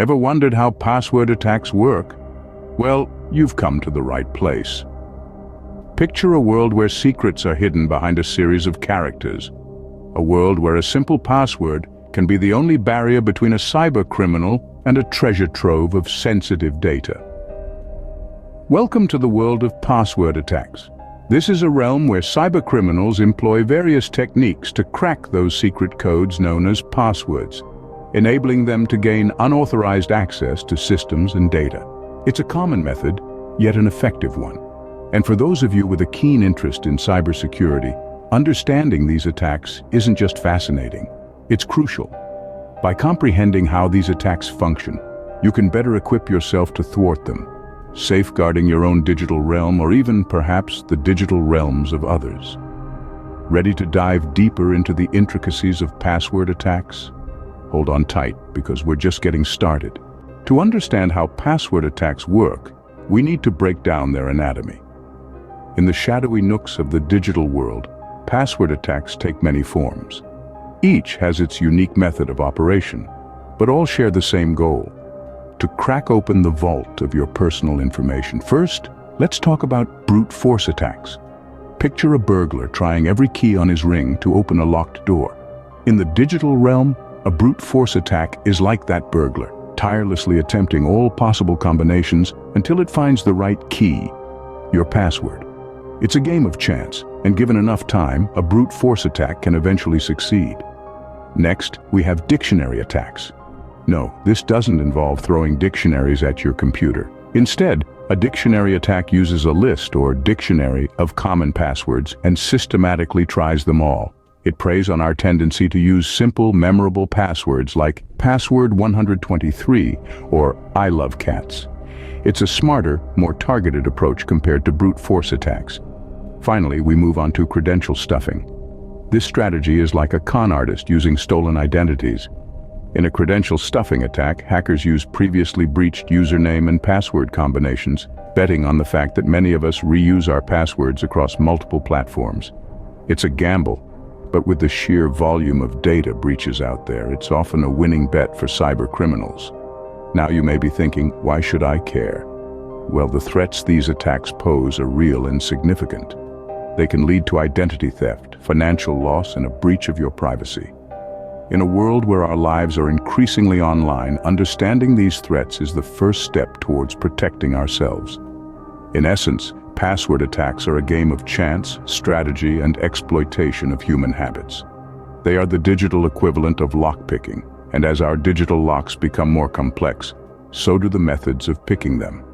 Ever wondered how password attacks work? Well, you've come to the right place. Picture a world where secrets are hidden behind a series of characters. A world where a simple password can be the only barrier between a cyber criminal and a treasure trove of sensitive data. Welcome to the world of password attacks. This is a realm where cybercriminals employ various techniques to crack those secret codes known as passwords, enabling them to gain unauthorized access to systems and data. It's a common method, yet an effective one. And for those of you with a keen interest in cybersecurity, understanding these attacks isn't just fascinating, it's crucial. By comprehending how these attacks function, you can better equip yourself to thwart them, safeguarding your own digital realm or even perhaps the digital realms of others. Ready to dive deeper into the intricacies of password attacks? Hold on tight, because we're just getting started. To understand how password attacks work, we need to break down their anatomy. In the shadowy nooks of the digital world, password attacks take many forms. Each has its unique method of operation, but all share the same goal: to crack open the vault of your personal information. First, let's talk about brute force attacks. Picture a burglar trying every key on his ring to open a locked door. In the digital realm, a brute force attack is like that burglar, tirelessly attempting all possible combinations until it finds the right key, your password. It's a game of chance, and given enough time, a brute force attack can eventually succeed. Next, we have dictionary attacks. No, this doesn't involve throwing dictionaries at your computer. Instead, a dictionary attack uses a list or dictionary of common passwords and systematically tries them all. It preys on our tendency to use simple, memorable passwords like password 123 or I love cats. It's a smarter, more targeted approach compared to brute force attacks. Finally, we move on to credential stuffing. This strategy is like a con artist using stolen identities. In a credential stuffing attack, hackers use previously breached username and password combinations, betting on the fact that many of us reuse our passwords across multiple platforms. It's a gamble, but with the sheer volume of data breaches out there, it's often a winning bet for cyber criminals. Now you may be thinking, why should I care? Well, the threats these attacks pose are real and significant. They can lead to identity theft, financial loss, and a breach of your privacy. In a world where our lives are increasingly online, understanding these threats is the first step towards protecting ourselves. In essence, password attacks are a game of chance, strategy, and exploitation of human habits. They are the digital equivalent of lockpicking, and as our digital locks become more complex, so do the methods of picking them.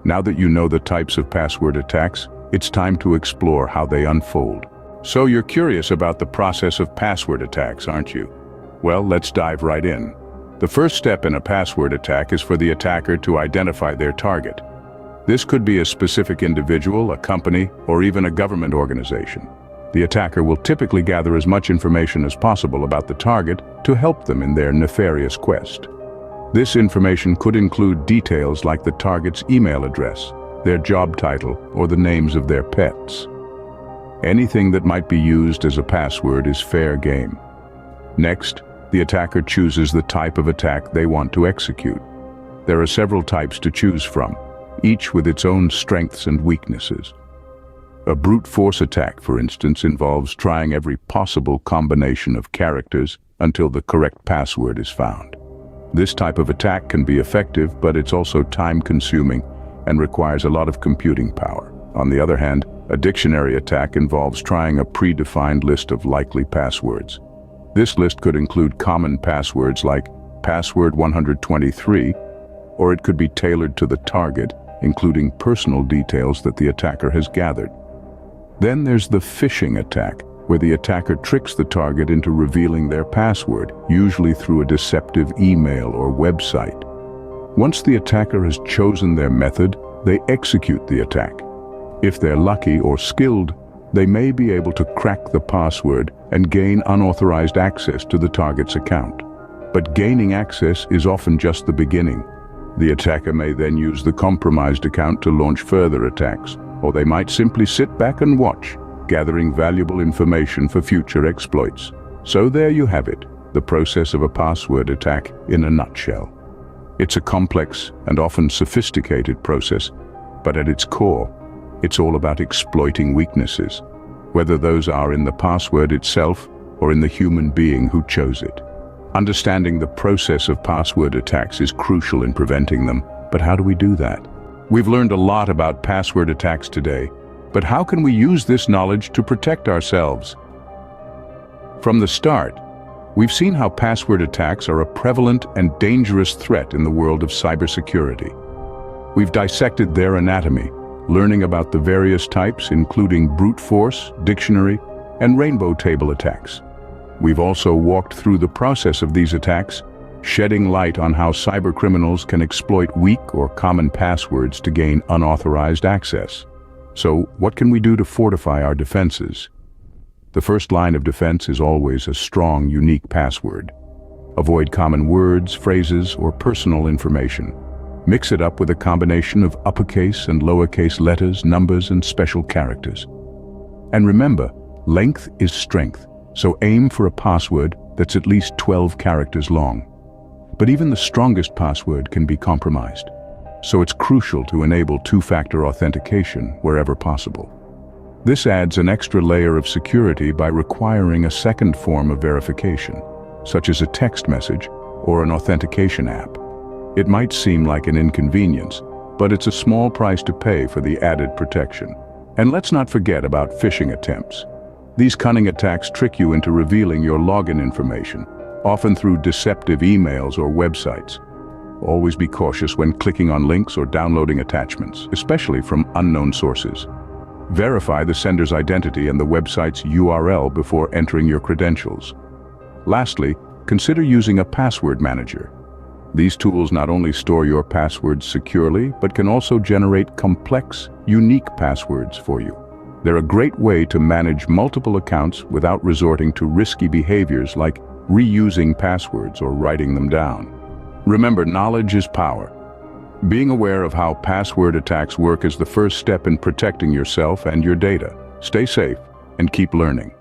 Now that you know the types of password attacks, it's time to explore how they unfold. So you're curious about the process of password attacks, aren't you? Well, let's dive right in. The first step in a password attack is for the attacker to identify their target. This could be a specific individual, a company, or even a government organization. The attacker will typically gather as much information as possible about the target to help them in their nefarious quest. This information could include details like the target's email address, their job title, or the names of their pets. Anything that might be used as a password is fair game. Next, the attacker chooses the type of attack they want to execute. There are several types to choose from, each with its own strengths and weaknesses. A brute force attack, for instance, involves trying every possible combination of characters until the correct password is found. This type of attack can be effective, but it's also time-consuming and requires a lot of computing power. On the other hand, a dictionary attack involves trying a predefined list of likely passwords. This list could include common passwords like password 123, or it could be tailored to the target, including personal details that the attacker has gathered. Then there's the phishing attack, where the attacker tricks the target into revealing their password, usually through a deceptive email or website. Once the attacker has chosen their method, they execute the attack. If they're lucky or skilled, they may be able to crack the password and gain unauthorized access to the target's account. But gaining access is often just the beginning. The attacker may then use the compromised account to launch further attacks, or they might simply sit back and watch, gathering valuable information for future exploits. So there you have it, the process of a password attack in a nutshell. It's a complex and often sophisticated process, but at its core, it's all about exploiting weaknesses, whether those are in the password itself or in the human being who chose it. Understanding the process of password attacks is crucial in preventing them, but how do we do that? We've learned a lot about password attacks today, but how can we use this knowledge to protect ourselves? From the start, we've seen how password attacks are a prevalent and dangerous threat in the world of cybersecurity. We've dissected their anatomy, learning about the various types, including brute force, dictionary, and rainbow table attacks. We've also walked through the process of these attacks, shedding light on how cybercriminals can exploit weak or common passwords to gain unauthorized access. So, what can we do to fortify our defenses? The first line of defense is always a strong, unique password. Avoid common words, phrases, or personal information. Mix it up with a combination of uppercase and lowercase letters, numbers, and special characters. And remember, length is strength, so aim for a password that's at least 12 characters long. But even the strongest password can be compromised, so it's crucial to enable two-factor authentication wherever possible. This adds an extra layer of security by requiring a second form of verification, such as a text message or an authentication app. It might seem like an inconvenience, but it's a small price to pay for the added protection. And let's not forget about phishing attempts. These cunning attacks trick you into revealing your login information, often through deceptive emails or websites. Always be cautious when clicking on links or downloading attachments, especially from unknown sources. Verify the sender's identity and the website's URL before entering your credentials. Lastly, consider using a password manager. These tools not only store your passwords securely, but can also generate complex, unique passwords for you. They're a great way to manage multiple accounts without resorting to risky behaviors like reusing passwords or writing them down. Remember, knowledge is power. Being aware of how password attacks work is the first step in protecting yourself and your data. Stay safe and keep learning.